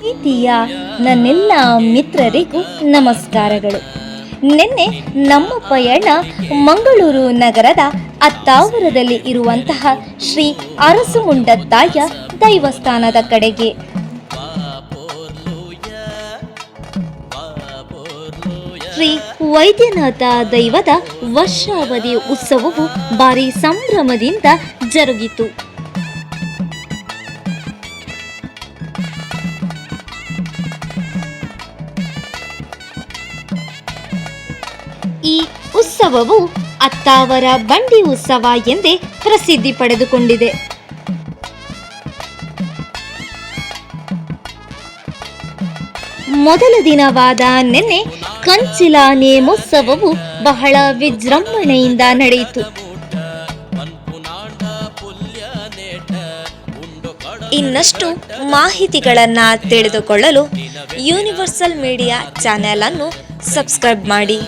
ಪ್ರೀತಿಯ ನನ್ನೆಲ್ಲ ಮಿತ್ರರಿಗೂ ನಮಸ್ಕಾರಗಳು. ನಿನ್ನೆ ನಮ್ಮ ಪಯಣ ಮಂಗಳೂರು ನಗರದ ಅತ್ತಾವರದಲ್ಲಿ ಇರುವಂತಹ ಶ್ರೀ ಅರಸುಮುಂಡತ್ತಾಯ ದೈವಸ್ಥಾನದ ಕಡೆಗೆ. ಶ್ರೀ ವೈದ್ಯನಾಥ ದೈವದ ವರ್ಷಾವಧಿ ಉತ್ಸವವು ಭಾರಿ ಸಂಭ್ರಮದಿಂದ ಜರುಗಿತು. ಈ ಉತ್ಸವವು ಅತ್ತಾವರ ಬಂಡಿ ಉತ್ಸವ ಎಂದೇ ಪ್ರಸಿದ್ಧಿ ಪಡೆದುಕೊಂಡಿದೆ. ಮೊದಲ ದಿನವಾದ ನಿನ್ನೆ ಕಂಚಿಲ ನೇಮೋತ್ಸವವು ಬಹಳ ವಿಜೃಂಭಣೆಯಿಂದ ನಡೆಯಿತು. ಇನ್ನಷ್ಟು ಮಾಹಿತಿಗಳನ್ನು ತಿಳಿದುಕೊಳ್ಳಲು ಯೂನಿವರ್ಸಲ್ ಮೀಡಿಯಾ ಚಾನೆಲ್ ಅನ್ನು ಸಬ್ಸ್ಕ್ರೈಬ್ ಮಾಡಿ.